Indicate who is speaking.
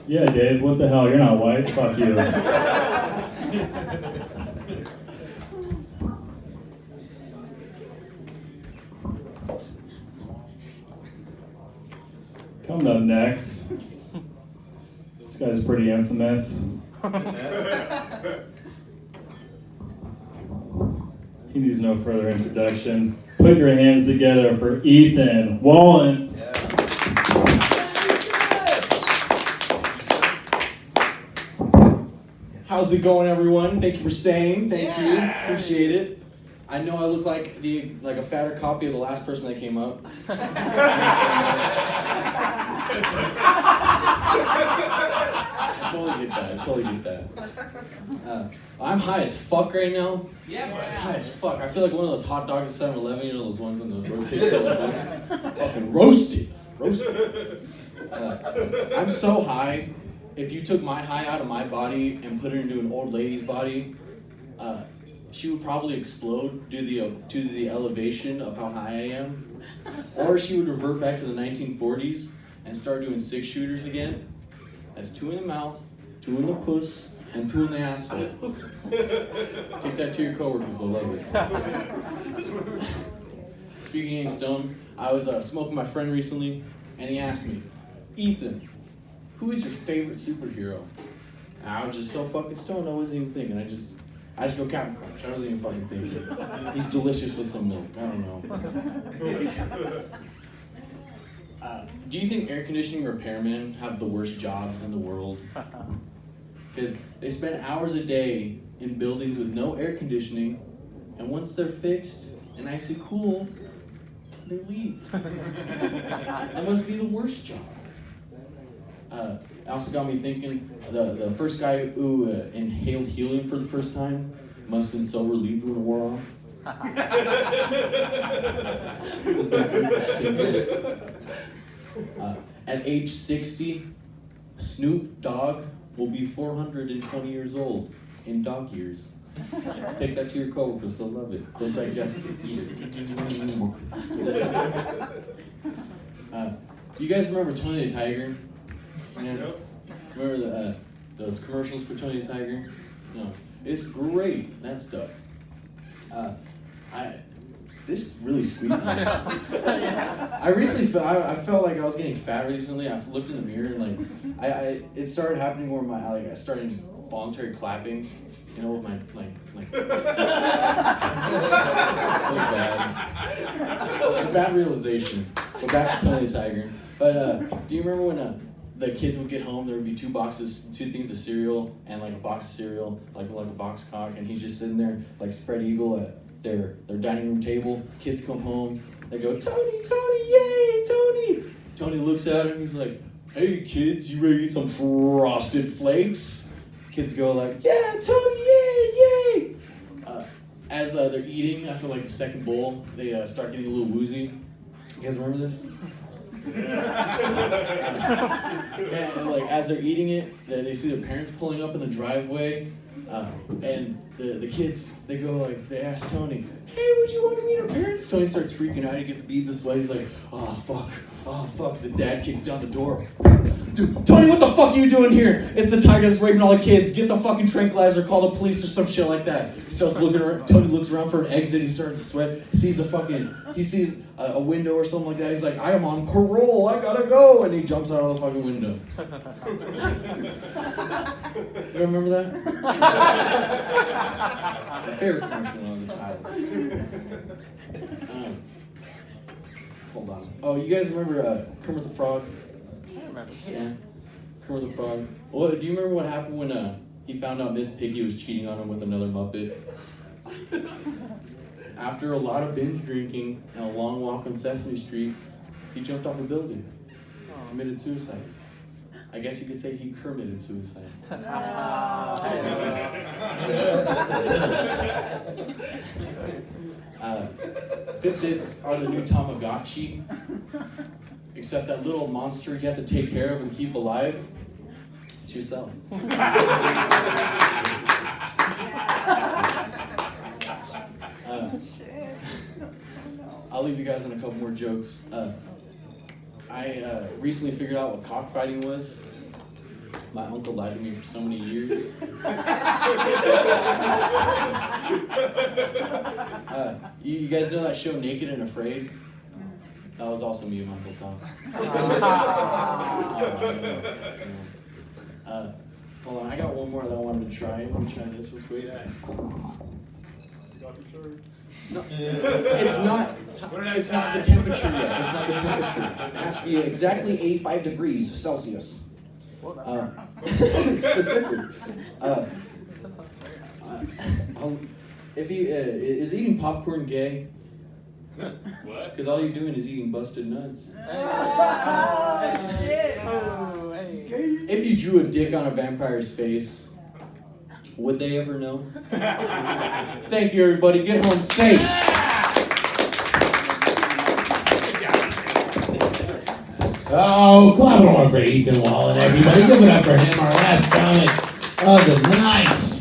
Speaker 1: Yeah, Dave, what the hell? You're not white. Fuck you. Coming up next, this guy's pretty infamous. He needs no further introduction. Put your hands together for Ethan Wallen.
Speaker 2: How's it going, everyone? Thank you for staying. Thank you. Appreciate it. I know I look like a fatter copy of the last person that came up. I totally get that. I'm high as fuck right now. Yeah, just high as fuck. I feel like one of those hot dogs at 7-Eleven, you know, those ones in the rotation. Fucking roasted. I'm so high. If you took my high out of my body and put it into an old lady's body, she would probably explode due to the elevation of how high I am. Or she would revert back to the 1940s and start doing 6-shooters again. That's 2 in the mouth, 2 in the puss, and 2 in the asshole. Take that to your coworkers, they'll love it. Speaking of getting stoned, I was smoking with my friend recently, and he asked me, Ethan, who is your favorite superhero? And I was just so fucking stoned, I wasn't even thinking. I just go Captain Crunch. I wasn't even fucking thinking. He's delicious with some milk. I don't know. Do you think air conditioning repairmen have the worst jobs in the world? Because they spend hours a day in buildings with no air conditioning, and once they're fixed and nicely cool, they leave. That must be the worst job. It also got me thinking, the first guy who inhaled helium for the first time must have been so relieved when it wore off. At age 60, Snoop Dogg will be 420 years old in dog years. Take that to your coworkers, they'll love it. They'll digest it, eat it. You guys remember Tony the Tiger? Yeah. Remember those commercials for Tony the Tiger? No, it's great, that stuff. This really squeaked me. I felt like I was getting fat recently. I looked in the mirror and it started happening where I started voluntary clapping, you know, with my It was bad. It was a bad realization. But back to Tony the Tiger. But do you remember when the kids would get home, there would be 2 things of cereal, and like a box of cereal, like a box cock, and he's just sitting there like spread eagle at their dining room table. Kids come home, they go, Tony, yay, Tony! Tony looks at him, he's like, hey kids, you ready to eat some Frosted Flakes? Kids go like, yeah, Tony, yay! As they're eating, after like the second bowl, they start getting a little woozy. You guys remember this? And like as they're eating it, they see their parents pulling up in the driveway, and the kids, they ask Tony, hey, would you want to meet our parents? Tony starts freaking out, he gets beads of sweat, he's like, oh fuck, the dad kicks down the door. Dude, Tony, what the fuck are you doing here? It's the tiger that's raping all the kids. Get the fucking tranquilizer, call the police or some shit like that. He starts looking around, Tony looks around for an exit, he starts to sweat, he sees a window or something like that, he's like, I am on parole, I gotta go, and he jumps out of the fucking window. You remember that? My favorite commercial on the child. Hold on. Oh, you guys remember Kermit the Frog?
Speaker 3: I remember.
Speaker 2: Yeah. Kermit the Frog. Well, do you remember what happened when he found out Miss Piggy was cheating on him with another Muppet? After a lot of binge drinking and a long walk on Sesame Street, he jumped off a building. Committed suicide. I guess you could say he committed suicide. Fitbits are the new Tamagotchi, except that little monster you have to take care of and keep alive. It's yourself. I'll leave you guys on a couple more jokes. I recently figured out what cockfighting was. my uncle lied to me for so many years. You guys know that show Naked and Afraid? That was also me at my uncle's house. Hold on, I got one more that I wanted to try. Let me try this real quick. No, it's not. It's not the temperature yet. It's not the temperature. It has to be exactly 85 degrees Celsius. Specific. If you is eating popcorn gay?
Speaker 1: What?
Speaker 2: Because all you're doing is eating busted nuts.
Speaker 3: Oh, shit.
Speaker 4: Oh, hey.
Speaker 2: If you drew a dick on a vampire's face, would they ever know? Thank you, everybody. Get home safe.
Speaker 5: Oh, clap it on for Ethan Wallen, everybody. Give it up for him, our last comic of the night.